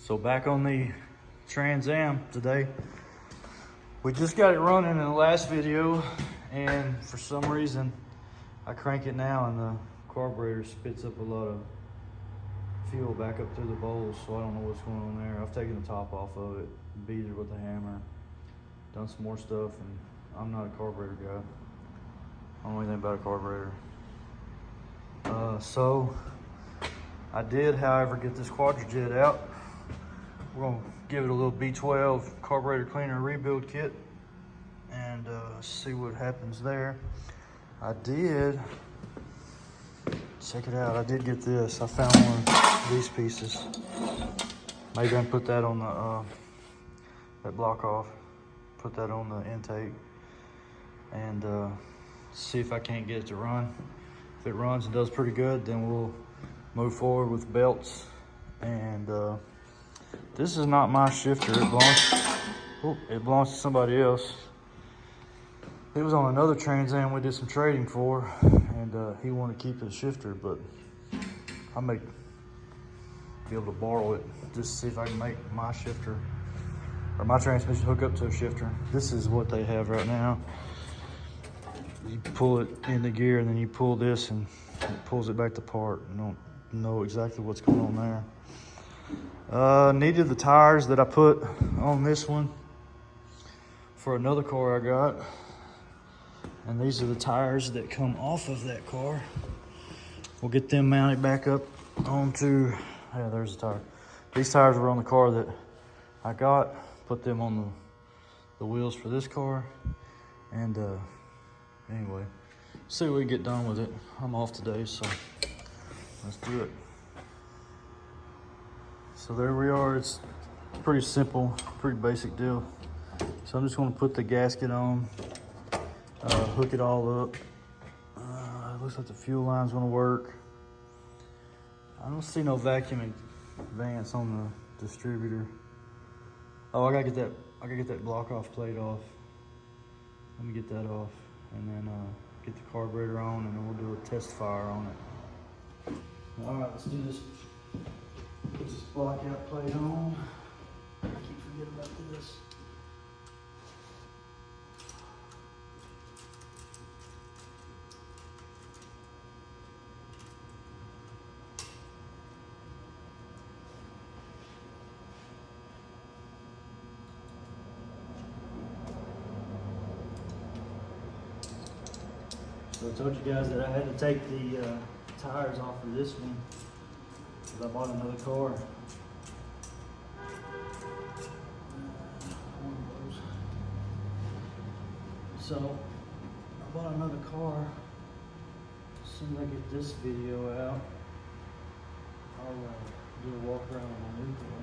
So back on the Trans Am today. We just got it running in the last video, and for some reason I crank it now and the carburetor spits up a lot of fuel back up through the bowls, so I don't know what's going on there. I've taken the top off of it, beat it with a hammer, done some more stuff, and I'm not a carburetor guy. I don't know anything about a carburetor. So I did, however, get this Quadrajet out. We're gonna give it a little B12 carburetor cleaner rebuild kit and see what happens there. I did, check it out, I did get this. I found one of these pieces. Maybe I can put that on the, that block off, put that on the intake and see if I can't get it to run. If it runs and does pretty good, then we'll move forward with belts. And this is not my shifter. It belongs to somebody else. It was on another Trans Am we did some trading for, and he wanted to keep his shifter, but I may be able to borrow it just to see if I can make my shifter or my transmission hook up to a shifter. This is what they have right now. You pull it in the gear and then you pull this and it pulls it back apart. I don't know exactly what's going on there. Needed the tires that I put on this one for another car I got. And these are the tires that come off of that car. We'll get them mounted back up onto, yeah, there's the tire. These tires were on the car that I got, put them on the wheels for this car. And anyway, see what we get done with it. I'm off today, so let's do it. So there we are. It's pretty simple, pretty basic deal. So I'm just gonna put the gasket on, hook it all up. It looks like the fuel line's gonna work. I don't see no vacuum advance on the distributor. Oh, I gotta get that block off plate off. Let me get that off, and then get the carburetor on, and then we'll do a test fire on it. All right, let's do this. Put this block out plate on. I keep forgetting about this. So I told you guys that I had to take the tires off of this one because I bought another car. So I bought another car. As soon as I get this video out, I'll do a walk around on my new car.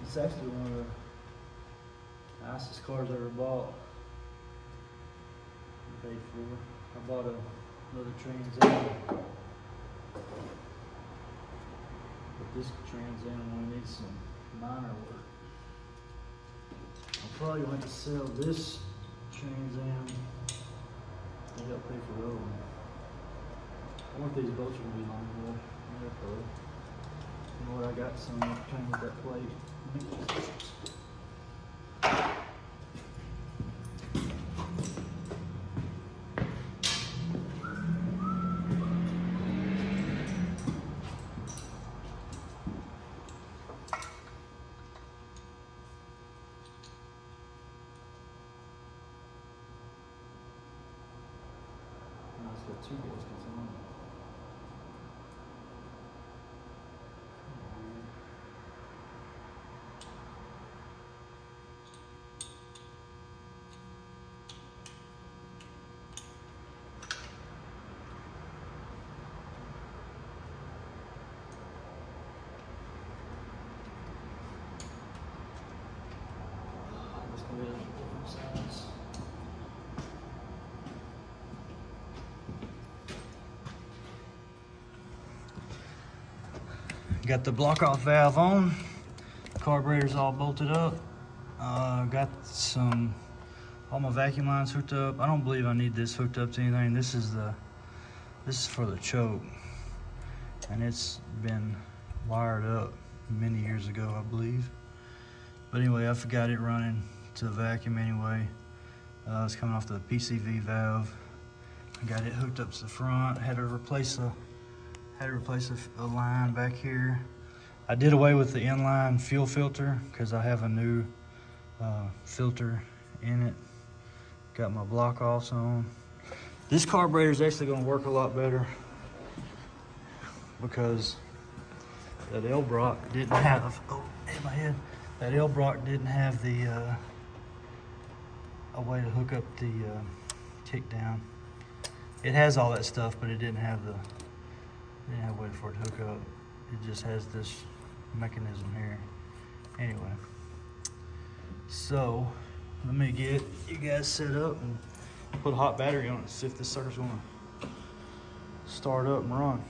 It's actually one of the nicest cars I ever bought. Paid for. I bought another Trans Am, but this Trans Am only needs some minor work. I'll probably going to sell this Trans Am to help pay for the other one. I wonder if these bolts are going to be long enough. You know what? I got some that came with that plate. Got two gaskets on it. Let's go ahead and different size. Got the block off valve on, carburetor's all bolted up. Got all my vacuum lines hooked up. I don't believe I need this hooked up to anything. This is for the choke, and it's been wired up. many years ago, I believe. But anyway, I forgot it running to the vacuum anyway. It's coming off the PCV valve. I got it hooked up to the front. Had to replace a line back here. I did away with the inline fuel filter because I have a new filter in it. Got my block offs on. This carburetor is actually going to work a lot better because that L-Brock didn't have, oh, hit my head. That L-Brock didn't have the a way to hook up the kick down. It has all that stuff, but it didn't have a way for it to hook up. It just has this mechanism here. Anyway, so let me get you guys set up and put a hot battery on it, see if this sucker's gonna start up and run.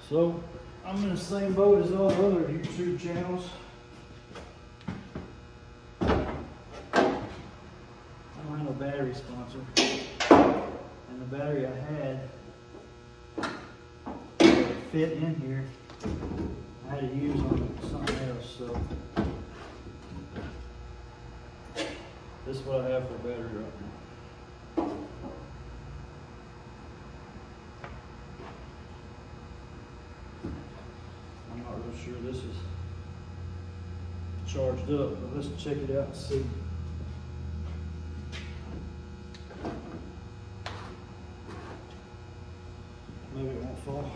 So I'm in the same boat as all the other YouTube channels. I don't have no battery sponsor, and the battery I had fit in here. I had to use on something else, so this is what I have for a battery right now. I'm not real sure this is charged up, but let's check it out and see. Maybe it won't fall.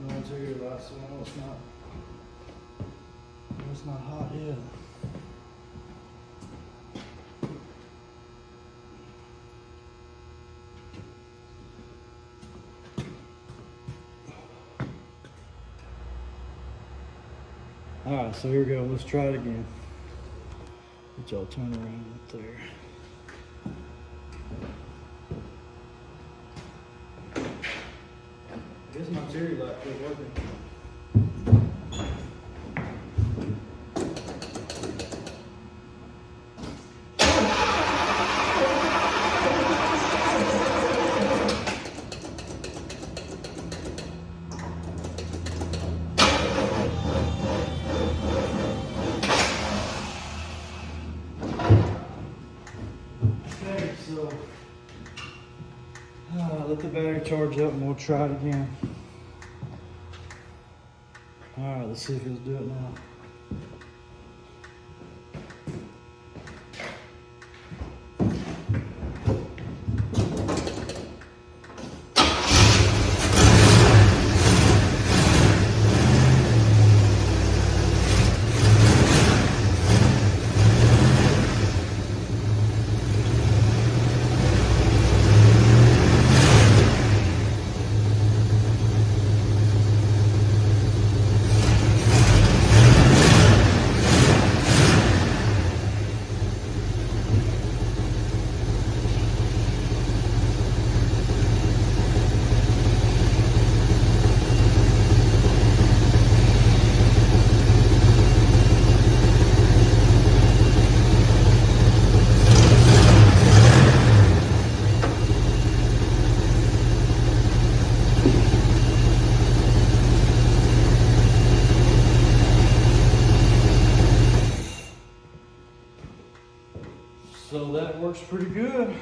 No interior light, so I know it's not hot yet. Alright, so here we go. Let's try it again. Let y'all turn around up there. I guess my interior light quit working. Let the battery charge up and we'll try it again. Alright, let's see if it'll do it now. So that works pretty good.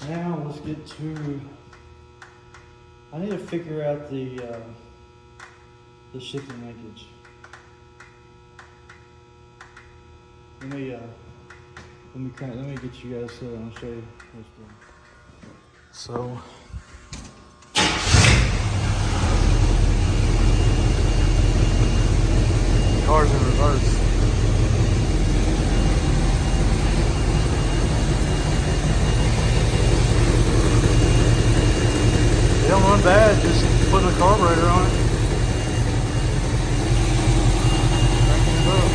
Now let's get to, I need to figure out the shifting linkage. Let me get you guys set. I'll show you what's doing. So the car's in reverse. It don't run bad, just putting a carburetor on it. Cranking it up.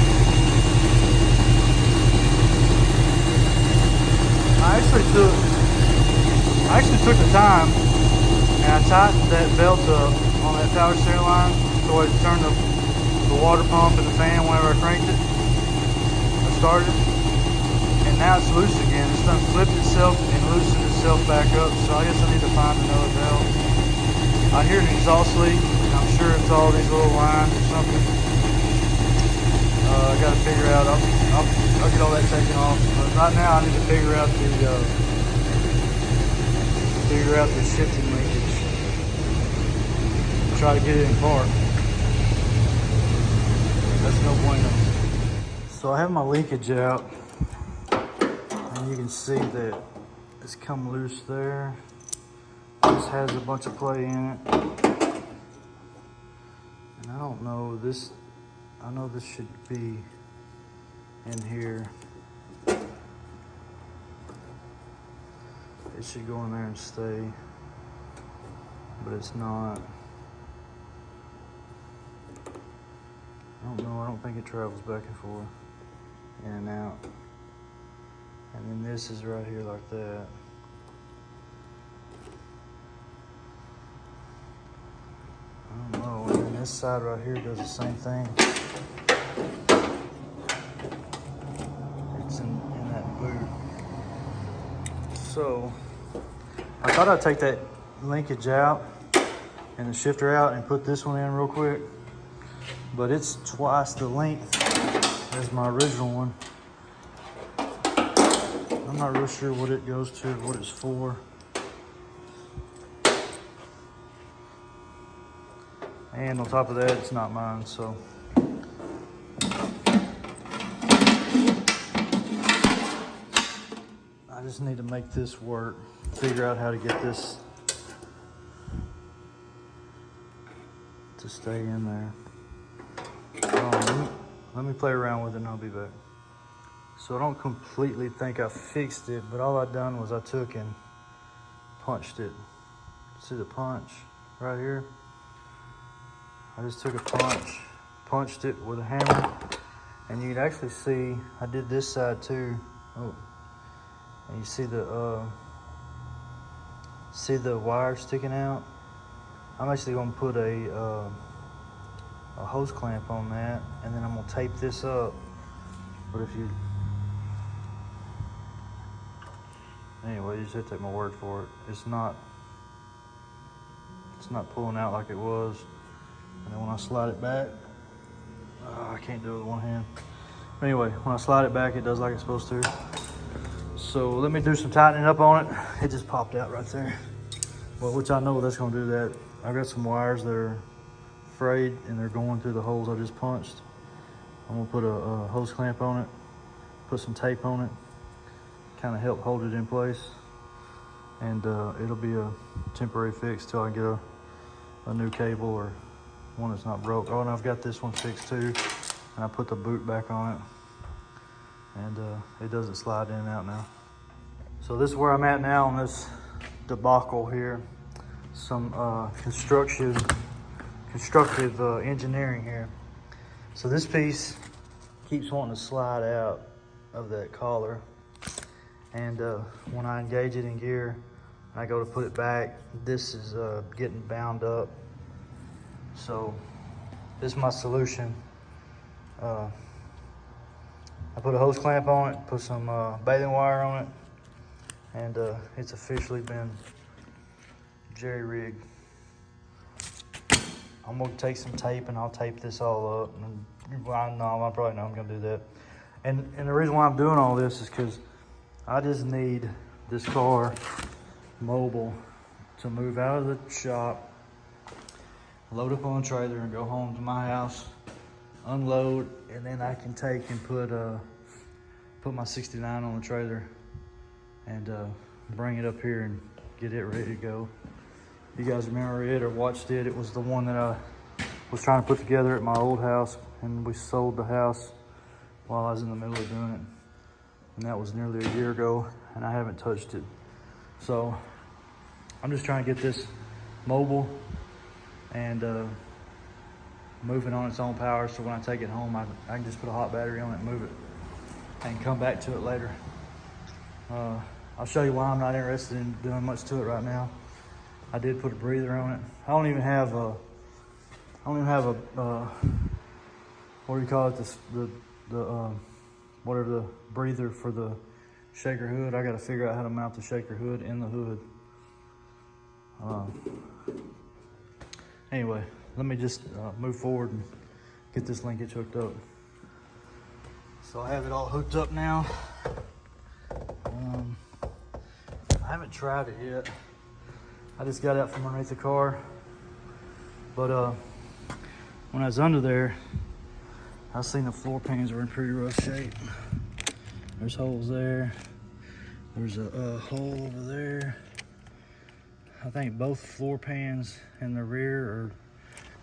I actually took the time and I tightened that belt up on that power steering line so I could turn the water pump and the fan whenever I cranked it. I started, and now it's loose again. It's done flipped itself and loosened itself back up, so I guess I need to find another valve. I hear an exhaust leak, and I'm sure it's all these little lines or something. I gotta figure out, I'll get all that taken off, but right now I need to figure out the shifting linkage. Try to get it in park. That's no bueno. So I have my linkage out, and you can see that it's come loose there. This has a bunch of play in it. And I don't know, I know this should be in here. It should go in there and stay, but it's not. I don't know, I don't think it travels back and forth, in and out. And then this is right here like that. I don't know, and then this side right here does the same thing. It's in that boot. So, I thought I'd take that linkage out and the shifter out and put this one in real quick. But it's twice the length as my original one. I'm not real sure what it goes to, what it's for. And on top of that, it's not mine, so. I just need to make this work, figure out how to get this to stay in there. Let me play around with it and I'll be back. So I don't completely think I fixed it, but all I done was I took and punched it. See the punch right here? I just took a punch, punched it with a hammer, and you can actually see, I did this side too. Oh, and you see the wire sticking out? I'm actually gonna put a hose clamp on that, and then I'm gonna tape this up. But anyway, you just have to take my word for it. It's not pulling out like it was. And then when I slide it back, I can't do it with one hand. Anyway, when I slide it back, it does like it's supposed to. So let me do some tightening up on it. It just popped out right there. Well, which I know that's gonna do that. I've got some wires that are frayed and they're going through the holes I just punched. I'm gonna put a hose clamp on it, put some tape on it, kind of help hold it in place. And it'll be a temporary fix till I get a new cable or one that's not broke. Oh, and I've got this one fixed too. And I put the boot back on it. And it doesn't slide in and out now. So this is where I'm at now on this debacle here. Some constructive engineering here. So this piece keeps wanting to slide out of that collar. And when I engage it in gear, and I go to put it back, this is getting bound up. So this is my solution. I put a hose clamp on it, put some baling wire on it, and it's officially been jerry-rigged. I'm gonna take some tape and I'll tape this all up. And I probably know I'm gonna do that. And the reason why I'm doing all this is because I just need this car mobile to move out of the shop, load up on a trailer and go home to my house, unload, and then I can take and put my 69 on the trailer and bring it up here and get it ready to go. You guys remember it or watched it? It was the one that I was trying to put together at my old house, and we sold the house while I was in the middle of doing it. And that was nearly a year ago, and I haven't touched it. So I'm just trying to get this mobile and moving on its own power, so when I take it home, I can just put a hot battery on it and move it and come back to it later. I'll show you why I'm not interested in doing much to it right now. I did put a breather on it. I don't even have a what do you call it? The whatever the breather for the shaker hood. I got to figure out how to mount the shaker hood in the hood. Anyway, let me just move forward and get this linkage hooked up. So I have it all hooked up now. I haven't tried it yet. I just got out from underneath the car. But when I was under there, I seen the floor pans were in pretty rough shape. There's holes there. There's a hole over there. I think both floor pans in the rear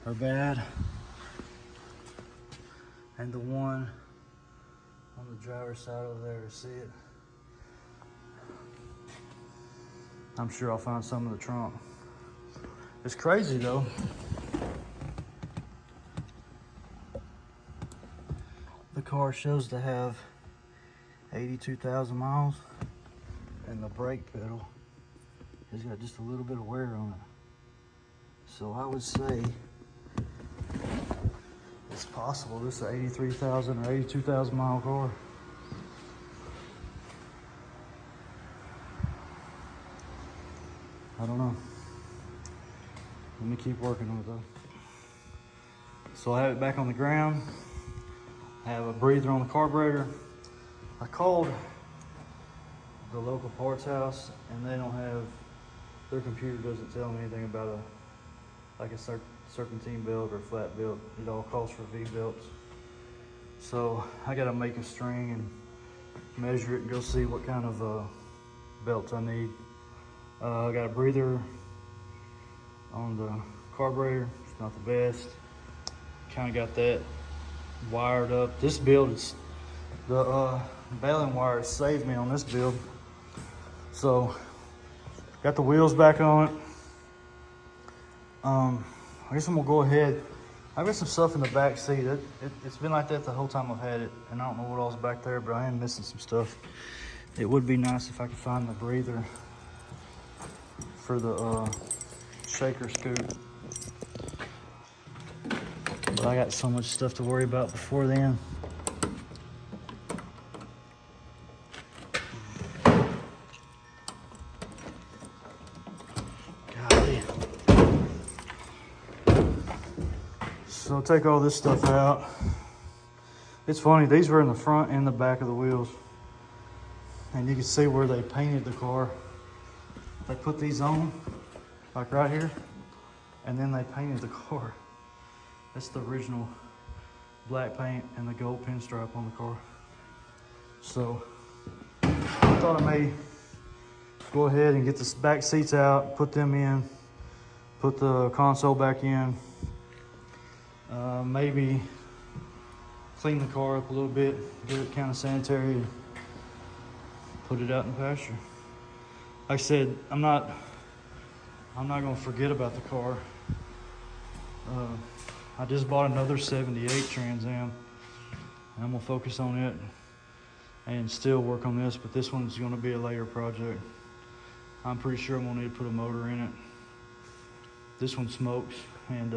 are bad. And the one on the driver's side over there, see it? I'm sure I'll find some in the trunk. It's crazy though. The car shows to have 82,000 miles, and the brake pedal has got just a little bit of wear on it. So I would say it's possible this is an 83,000 or 82,000 mile car. I don't know. Let me keep working on it though. So I have it back on the ground. I have a breather on the carburetor. I called the local parts house and they don't have, their computer doesn't tell me anything about a serpentine belt or flat belt. It all calls for V belts. So I gotta make a string and measure it and go see what kind of belts I need. I got a breather on the carburetor. It's not the best. Kind of got that wired up. This build is the baling wire saved me on this build. So got the wheels back on it. I guess I'm gonna go ahead. I've got some stuff in the back seat. It's been like that the whole time I've had it, and I don't know what else is back there, but I am missing some stuff. It would be nice if I could find the breather for the shaker scoop. But I got so much stuff to worry about before then. Golly. So take all this stuff out. It's funny, these were in the front and the back of the wheels. And you can see where they painted the car. They put these on, like right here, and then they painted the car. That's the original black paint and the gold pinstripe on the car. So I thought I may go ahead and get the back seats out, put them in, put the console back in, maybe clean the car up a little bit, get it kind of sanitary, and put it out in the pasture. Like I said, I'm not gonna forget about the car. I just bought another 78 Trans Am, and I'm gonna focus on it and still work on this, but this one's gonna be a later project. I'm pretty sure I'm gonna need to put a motor in it. This one smokes, and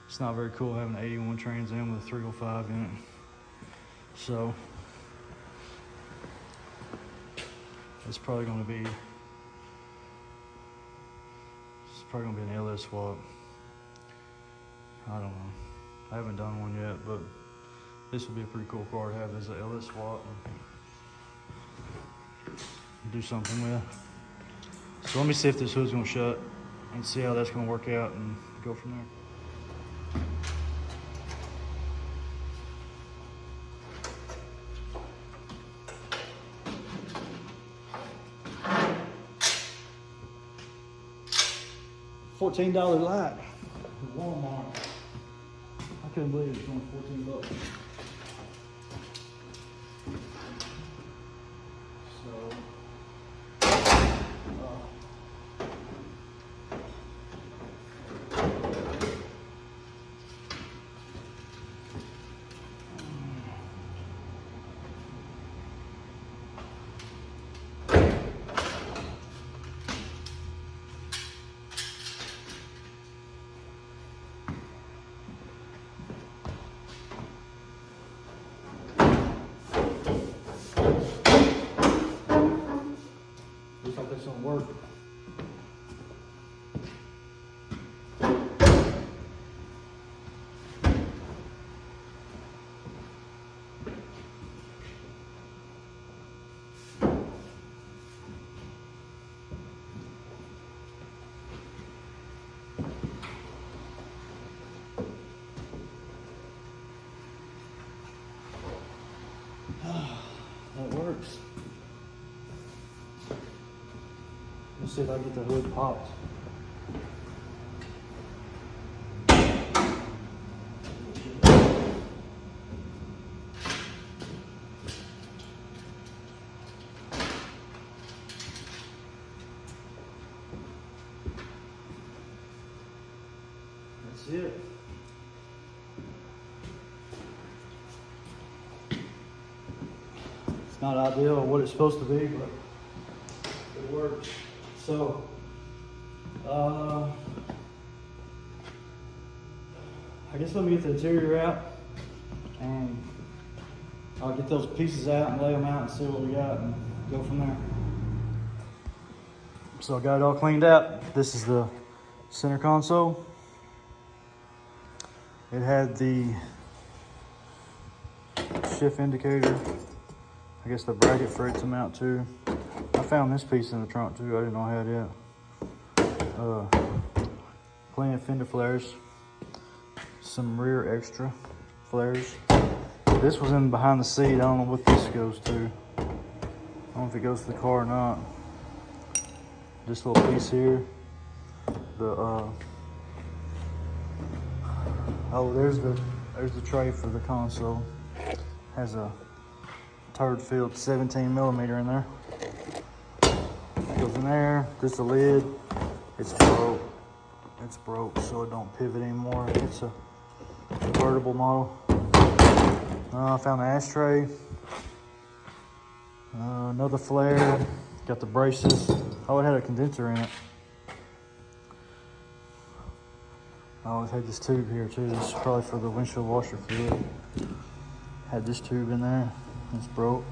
it's not very cool having an 81 Trans Am with a 305 in it. So it's probably gonna be an LS swap. I don't know. I haven't done one yet, but this would be a pretty cool car to have as an LS swap and do something with. So let me see if this hood's gonna shut and see how that's gonna work out and go from there. $14 light at Walmart. I couldn't believe it's only 14 bucks. So, work. That works. Let's see if I can get the hood popped. That's it. It's not ideal or what it's supposed to be, but it works. So, I guess let me get the interior out and I'll get those pieces out and lay them out and see what we got and go from there. So I got it all cleaned out. This is the center console. It had the shift indicator, I guess the bracket for it to mount to. I found this piece in the trunk too, I didn't know I had it. Plenty of fender flares, some rear extra flares. This was in behind the seat, I don't know what this goes to. I don't know if it goes to the car or not. This little piece here, oh, there's the tray for the console. Has a turd filled 17mm in there. That goes in there. This is the lid. It's broke. It's broke, so it don't pivot anymore. It's a convertible model. I found the ashtray. Another flare. Got the braces. Oh, it had a condenser in it. Oh, it had this tube here too. This is probably for the windshield washer fluid. Had this tube in there. It's broke.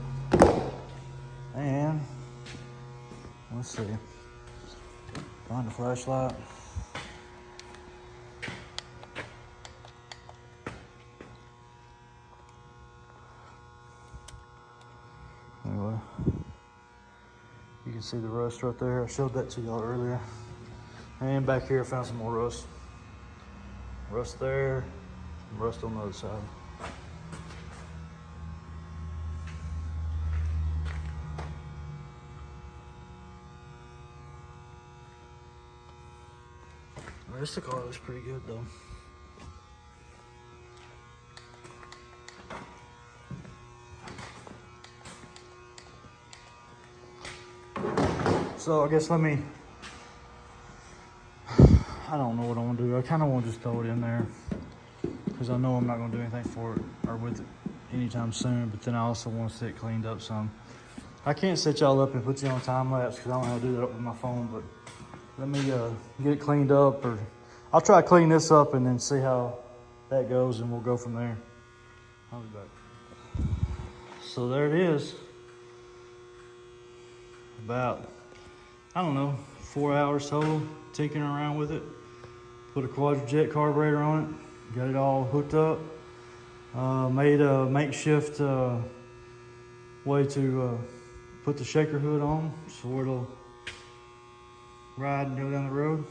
And let's see. Find the flashlight. Anyway, you can see the rust right there. I showed that to y'all earlier. And back here I found some more rust. Rust there, and rust on the other side. The rest of the car looks pretty good though. So I guess I don't know what I want to do. I kind of want to just throw it in there because I know I'm not going to do anything for it or with it anytime soon, but then I also want to see it cleaned up some. I can't set y'all up and put you on time lapse because I don't know how to do that with my phone, but let me get it cleaned up, or I'll try to clean this up and then see how that goes, and we'll go from there. I'll be back. So there it is. About, I don't know, 4 hours total tinkering around with it. Put a Quadrajet carburetor on it, got it all hooked up. Made a makeshift way to put the shaker hood on so it'll ride and go down the road.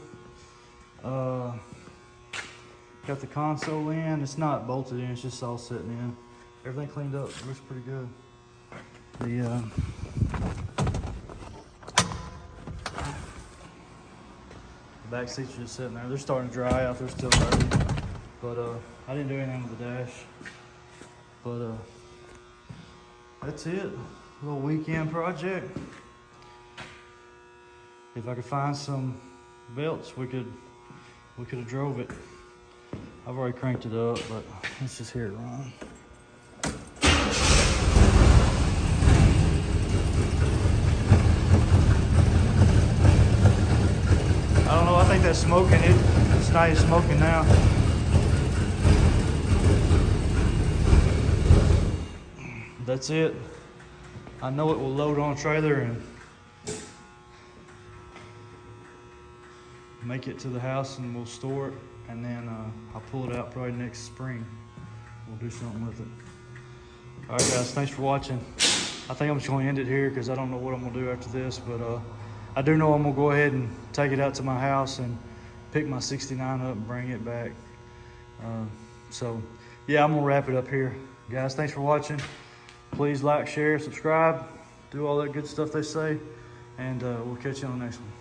Got the console in. It's not bolted in, it's just all sitting in. Everything cleaned up, looks pretty good. The back seats are just sitting there. They're starting to dry out, they're still dirty. But I didn't do anything with the dash. But that's it. A little weekend project. If I could find some belts, we could have drove it. I've already cranked it up, but let's just hear it run. I don't know, I think that's smoking. It's not even smoking now. That's it. I know it will load on a trailer and make it to the house and we'll store it, and then I'll pull it out probably next spring. We'll do something with it. All right, guys, thanks for watching. I think I'm just going to end it here because I don't know what I'm going to do after this, but I do know I'm going to go ahead and take it out to my house and pick my 69 up and bring it back. So, yeah, I'm going to wrap it up here. Guys, thanks for watching. Please like, share, subscribe, do all that good stuff they say, and we'll catch you on the next one.